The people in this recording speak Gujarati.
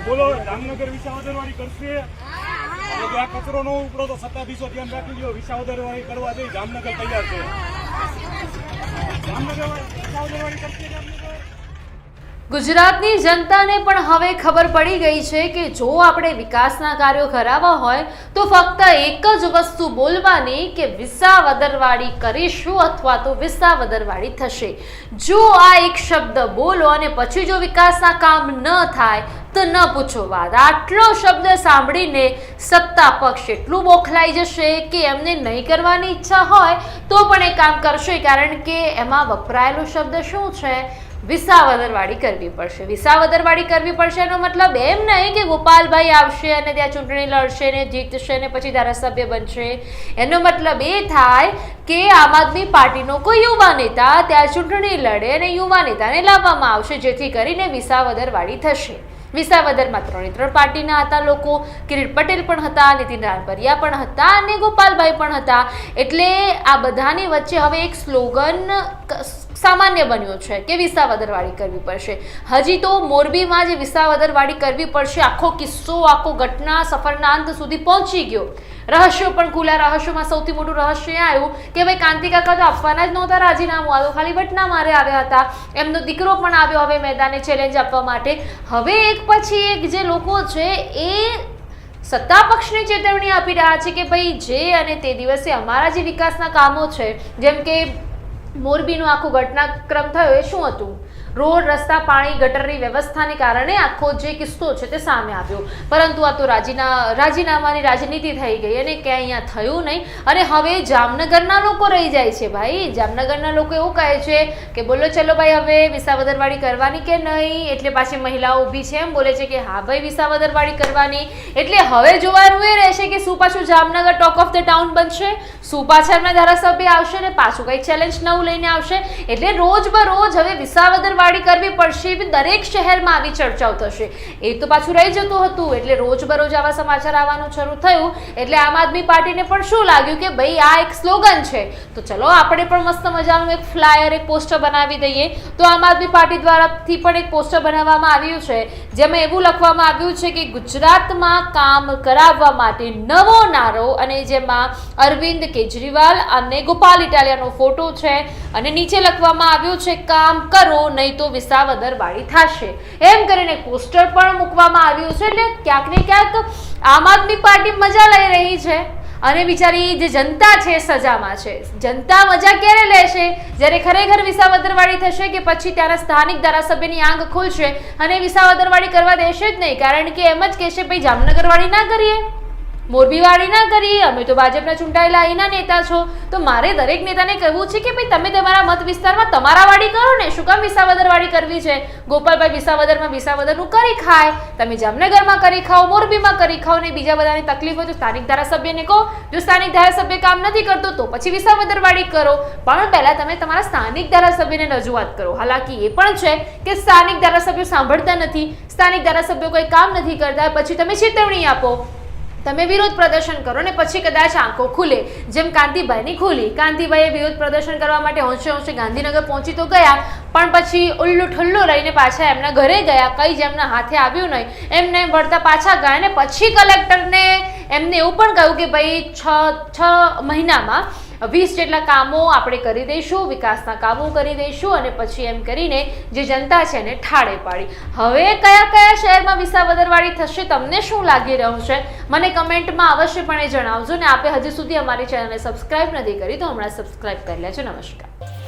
બોલો જામનગર વિસાવદરવાળી કરશે આ કચરો નો ઉપડો તો સત્તાધીશો ધ્યાન રાખી લો વિસાવદરવાળી કરવા દે જામનગર તૈયાર છે જામનગર વિસાવદરવાળી કરશે જામનગર ગુજરાતની જનતાને પણ હવે ખબર પડી ગઈ છે કે જો આપણે વિકાસના કાર્યો કરાવવા હોય તો ફક્ત એક જ વસ્તુ બોલવાની કે વિસાવદરવાળી કરીશું અથવા તો વિસાવદરવાળી થશે। જો આ એક શબ્દ બોલો અને પછી જો વિકાસના કામ ન થાય તો ન પૂછો વાત। આટલો શબ્દ સાંભળીને સત્તા પક્ષ એટલું બોખલાઈ જશે કે એમને નહીં કરવાની ઈચ્છા હોય તો પણ એ કામ કરશે, કારણ કે એમાં વપરાયેલો શબ્દ શું છે? વિસાવદરવાળી કરવી પડશે। વિસાવદરવાળી કરવી પડશે એનો મતલબ એમ નહીં કે ગોપાલભાઈ આવશે અને ત્યાં ચૂંટણી લડશે ને જીતશે ને પછી ધારાસભ્ય બનશે। એનો મતલબ એ થાય કે આમ આદમી પાર્ટીનો કોઈ યુવા નેતા ત્યાં ચૂંટણી લડે અને યુવા નેતાને લાવવામાં આવશે જેથી કરીને વિસાવદરવાળી થશે। વિસાવદરમાં 3 પાર્ટીના હતા લોકો, કિરીટ પટેલ પણ હતા, નીતિન રાણપરિયા પણ હતા અને ગોપાલભાઈ પણ હતા। એટલે આ બધાની વચ્ચે હવે એક સ્લોગન સામાન્ય બન્યો છે કે વિસાવદરવાળી કરવી પડશે। હજી તો મોરબીમાં જે વિસાવદરવાળી કરવી પડશે આખો કિસ્સો આખો ઘટના સફરના અંત સુધી પહોંચી ગયો। રહસ્યો પણ ખુલ્યા। રહસ્યોમાં સૌથી મોટું રહસ્ય આવ્યું કે ભાઈ કાંતિ કાકા તો આપવાના જ નહોતા રાજીનામું, આ તો ખાલી વટના મારે આવ્યા હતા। એમનો દીકરો પણ આવ્યો હવે મેદાને ચેલેન્જ આપવા માટે। હવે એક પછી એક જે લોકો છે એ સત્તા પક્ષને ચેતવણી આપી રહ્યા છે કે ભાઈ જે અને તે દિવસે અમારા જે વિકાસના કામો છે, જેમ કે મોરબીનો આખો ઘટનાક્રમ થયો એ શું હતું? રોડ રસ્તા પાણી ગટરની વ્યવસ્થાને કારણે આખો જે કિસ્સો છે તે સામે આવ્યો, પરંતુ આ તો રાજીનામાની રાજનીતિ થઈ ગઈ અને ક્યાંય અહીંયા થયું નહીં। અને હવે જામનગરના લોકો રહી જાય છે ભાઈ। જામનગરના લોકો એવું કહે છે કે બોલો ચલો ભાઈ હવે વિસાવદરવાળી કરવાની કે નહીં? એટલે પાછી મહિલાઓ ઊભી છે એમ બોલે છે કે હા ભાઈ વિસાવદરવાળી કરવાની। એટલે હવે જોવાનું એ રહેશે કે શું પાછું Jamnagar talk of the town બનશે, શું પાછા એમના ધારાસભ્ય આવશે ને પાછું કંઈક ચેલેન્જ નવું લઈને આવશે। એટલે રોજ બરોજ હવે વિસાવદરવાળી કરવી પડશે એવી દરેક શહેરમાં આવી ચર્ચાઓ થશે। એ તો પાછું રહી જતું હતું એટલે રોજ બરોજ આવા સમાચાર આવવાનું શરૂ થયું એટલે આમ આદમી પાર્ટીને પણ શું લાગ્યું કે ભાઈ આ એક સ્લોગન છે તો ચલો આપણે પણ મસ્ત મજાનું એક ફ્લાયર એક પોસ્ટર બનાવી દઈએ। તો આમ આદમી પાર્ટી દ્વારાથી પણ એક પોસ્ટર બનાવવામાં આવ્યું છે જેમાં એવું લખવામાં આવ્યું છે કે ગુજરાતમાં કામ કરાવવા માટે નવો નારો, અને જેમાં અરવિંદ કેજરીવાલ અને ગોપાલ ઇટાલિયાનો ફોટો છે અને નીચે લખવામાં આવ્યું છે કામ કરો નહીં તો વિસાવદરવાળી થશે, એમ કરીને પોસ્ટર પણ મૂકવામાં આવ્યું છે। એટલે ક્યાંક ને ક્યાંક આમ આદમી પાર્ટી મજા લઈ રહી છે અને બિચારી જે જનતા છે સજામાં છે। જનતા મજા ક્યારે લેશે? જ્યારે ખરેખર વિસાવદરવાળી થશે કે પછી ત્યારે સ્થાનિક ધારાસભ્યની આંખ ખુલશે અને વિસાવદરવાળી કરવા દેશે જ નહીં, કારણ કે એમ જ કહેશે ભાઈ જામનગરવાળી ના કરીએ, મોરબીવાળી ના કરીએ, અમે તો ભાજપના ચૂંટાયેલા અહીંના નેતા છો। તો મારે દરેક નેતાને કહેવું છે કે ભાઈ તમે તમારા મત વિસ્તારમાં તમારા વાળી કરો ને, શું કામ વિસાવદરવાળી કરવી છે? ગોપાલભાઈ વિસાવદરમાં વિસાવદરનું કરી ખાય, તમે જામનગરમાં કરી ખાઓ, મોરબીમાં કરી ખાઓ ને બીજા બધાની તકલીફ હોય તો સ્થાનિક ધારાસભ્યને કહો, જો સ્થાનિક ધારાસભ્ય કામ નથી કરતો તો પછી વિસાવદરવાળી કરો, પણ પહેલા તમે તમારા સ્થાનિક ધારાસભ્યને રજૂઆત કરો। હાલાકી એ પણ છે કે સ્થાનિક ધારાસભ્યો સાંભળતા નથી, સ્થાનિક ધારાસભ્યો કોઈ કામ નથી કરતા, પછી તમે ચેતવણી આપો, તમે વિરોધ પ્રદર્શન કરો ને પછી કદાચ આંખો ખુલે, જેમ કાંતિભાઈની ખુલી। કાંતિભાઈએ વિરોધ પ્રદર્શન કરવા માટે હોંશે ગાંધીનગર પહોંચી તો ગયા, પણ પછી ઉલ્લુ ઠુલ્લુ રહીને પાછા એમના ઘરે ગયા, કંઈ જ એમના હાથે આવ્યું નહીં, એમને વળતા પાછા ગયા ને પછી કલેક્ટરને એમને એવું પણ કહ્યું કે ભાઈ 6 મહિનામાં 20 જેટલા કામો આપણે કરી દઈશું, વિકાસના કામો કરી દઈશું, અને પછી એમ કરીને જે જનતા છે એને ઠાળે પાડી। હવે કયા કયા શહેરમાં વિસાવદરવાળી થશે તમને શું લાગી રહ્યું છે મને કમેન્ટમાં અવશ્યપણે જણાવજો, ને આપે હજી સુધી અમારી ચેનલને સબસ્ક્રાઇબ નથી કરી તો હમણાં સબસ્ક્રાઇબ કરી લેજો। નમસ્કાર।